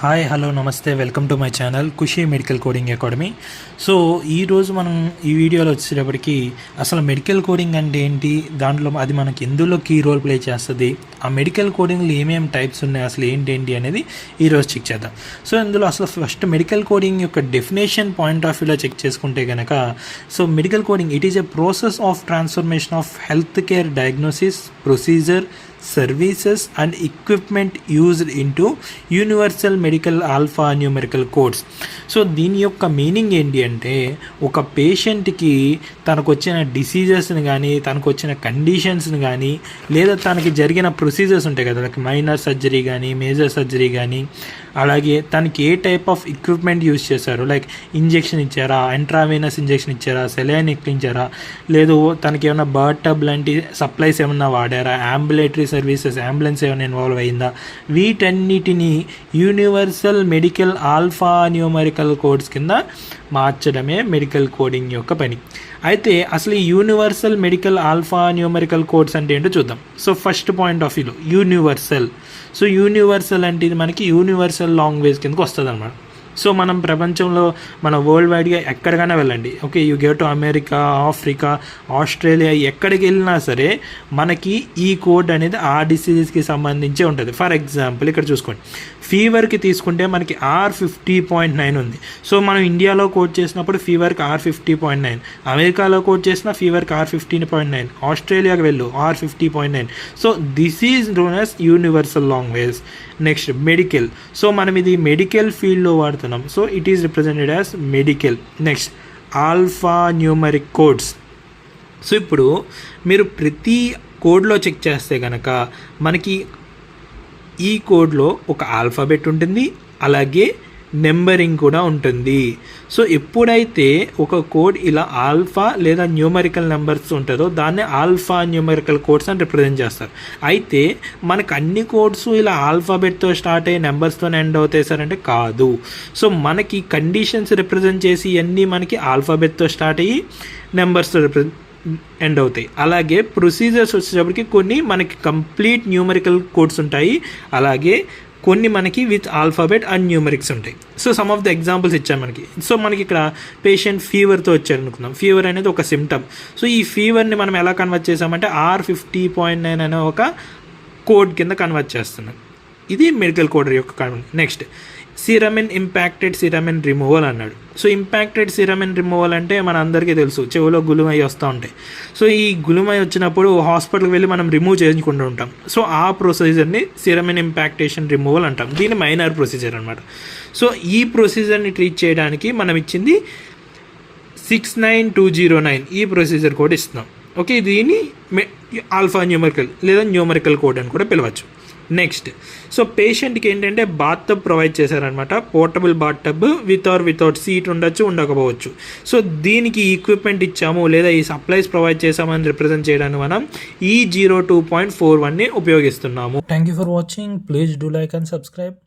Hi hello నమస్తే welcome to my channel Khushi medical coding academy. So ఈరోజు మనం ఈ వీడియోలో వచ్చేటప్పటికి అసలు మెడికల్ కోడింగ్ అంటే ఏంటి, దాంట్లో అది మనకి ఎందులో కీ రోల్ ప్లే చేస్తుంది, ఆ మెడికల్ కోడింగ్లో ఏమేమి టైప్స్ ఉన్నాయి, అసలు ఏంటి అనేది ఈరోజు చెక్ చేద్దాం. సో ఇందులో అసలు ఫస్ట్ మెడికల్ కోడింగ్ యొక్క డెఫినేషన్ పాయింట్ ఆఫ్ వ్యూలో చెక్ చేసుకుంటే కనుక, so medical coding it is a process of transformation of health care diagnosis procedure services and equipment used into universal medical alpha numerical codes. So దీని యొక్క meaning ఏంటి అంటే, ఒక పేషెంట్కి తనకు వచ్చిన డిసీజెస్ని కానీ, తనకు వచ్చిన కండిషన్స్ని కానీ, లేదా తనకి జరిగిన ప్రొసీజర్స్ ఉంటాయి కదా, లైక్ మైనర్ సర్జరీ కానీ మేజర్ సర్జరీ కానీ, అలాగే తనకి ఏ టైప్ ఆఫ్ ఎక్విప్మెంట్ యూజ్ చేశారు, లైక్ ఇంజెక్షన్ ఇచ్చారా, ఇంట్రావెనస్ ఇంజెక్షన్ ఇచ్చారా, సెలైన్ ఎక్కించారా, లేదు తనకి ఏమైనా బర్త్ టబ్ లాంటి సప్లైస్ ఏమన్నా వాడారా, అంబులేటరీ సర్వీసెస్ అంబులెన్స్ ఏమైనా ఇన్వాల్వ్ అయిందా, వీటన్నిటిని universal medical alpha numerical codes కింద మార్చడమే మెడికల్ కోడింగ్ యొక్క పని. అయితే అసలు ఈ universal medical alpha numerical codes అంటే ఏంటో చూద్దాం. సో ఫస్ట్ పాయింట్ ఆఫ్ వ్యూలో యూనివర్సల్. సో యూనివర్సల్ అంటే ఇది మనకి యూనివర్సల్ లాంగ్వేజ్ కిందకి వస్తుంది అనమాట. సో మనం ప్రపంచంలో మన వరల్డ్ వైడ్గా ఎక్కడికైనా వెళ్ళండి, okay, you go to America, Africa, Australia, ఎక్కడికి వెళ్ళినా సరే మనకి ఈ కోడ్ అనేది ఆ డిసీజెస్కి సంబంధించే ఉంటుంది. ఫర్ ఎగ్జాంపుల్ ఇక్కడ చూసుకోండి, ఫీవర్కి తీసుకుంటే మనకి R50.9 ఉంది. సో మనం ఇండియాలో కోడ్ చేసినప్పుడు ఫీవర్కి R50.9, అమెరికాలో కోడ్ చేసిన ఫీవర్కి R15.9, ఆస్ట్రేలియాకి వెళ్ళు R50.9. So this is known as universal language. Next medical. So మనం ఇది మెడికల్ ఫీల్డ్లో వాడుతున్నాం, so it is represented as medical. Next alpha numeric codes. So ఇప్పుడు మీరు ప్రతి కోడ్లో చెక్ చేస్తే కనుక మనకి ఈ కోడ్లో ఒక ఆల్ఫాబెట్ ఉంటుంది, అలాగే నెంబరింగ్ కూడా ఉంటుంది. సో ఎప్పుడైతే ఒక కోడ్ ఇలా ఆల్ఫా లేదా న్యూమరికల్ నెంబర్స్ ఉంటుందో దాన్ని ఆల్ఫా న్యూమరికల్ కోడ్స్ అని రిప్రజెంట్ చేస్తారు. అయితే మనకు అన్ని కోడ్స్ ఇలా ఆల్ఫాబెట్తో స్టార్ట్ అయ్యి నెంబర్స్తో ఎండ్ అవుతాయి సార్ అంటే కాదు. సో మనకి కండిషన్స్ రిప్రజెంట్ చేసి ఇవన్నీ మనకి ఆల్ఫాబెట్తో స్టార్ట్ అయ్యి నెంబర్స్తో ఎండ్ అవుతాయి. అలాగే ప్రొసీజర్స్ వచ్చేటప్పటికి కొన్ని మనకి కంప్లీట్ న్యూమరికల్ కోడ్స్ ఉంటాయి, అలాగే కొన్ని మనకి విత్ ఆల్ఫాబెట్ అండ్ న్యూమరిక్స్ ఉంటాయి. So some of the examples ఇచ్చాను మనకి. సో మనకి ఇక్కడ పేషెంట్ ఫీవర్తో వచ్చారు అనుకుందాం. ఫీవర్ అనేది ఒక సిమ్టమ్. సో ఈ ఫీవర్ని మనం ఎలా కన్వర్ట్ చేసామంటే R50.9 అనే ఒక కోడ్ కింద కన్వర్ట్ చేస్తున్నాం. ఇది మెడికల్ కోడ్ యొక్క కన్వర్ట్. నెక్స్ట్ సిరమిన్ ఇంపాక్టెడ్ సిరమిన్ రిమూవల్ అన్నాడు. సో ఇంపాక్టెడ్ సిరమిన్ రిమూవల్ అంటే మన అందరికీ తెలుసు, చెవిలో గులుమై వస్తూ ఉంటాయి. సో ఈ గులుమై వచ్చినప్పుడు హాస్పిటల్కి వెళ్ళి మనం రిమూవ్ చేసుకుంటూ ఉంటాం. సో ఆ ప్రొసీజర్ని సిరమిన్ ఇంపాక్టేషన్ రిమూవల్ అంటాం. దీని మైనర్ ప్రొసీజర్ అనమాట. సో ఈ ప్రొసీజర్ని ట్రీట్ చేయడానికి మనం ఇచ్చింది 69209 ఈ ప్రొసీజర్ కోడ్ ఇస్తున్నాం. ఓకే, దీన్ని ఆల్ఫా న్యూమరికల్ లేదా న్యూమరికల్ కోడ్ అని కూడా పిలవచ్చు. నెక్స్ట్, సో పేషెంట్కి ఏంటంటే బాత్ టబ్ ప్రొవైడ్ చేశారనమాట. Portable bath tub without seat ఉండొచ్చు, ఉండకపోవచ్చు. సో దీనికి ఈక్విప్మెంట్ ఇచ్చాము లేదా ఈ సప్లైస్ ప్రొవైడ్ చేసామని రిప్రజెంట్ చేయడానికి మనం ఈ 02.41ని ఉపయోగిస్తున్నాము. Thank you for watching. Please do like and subscribe.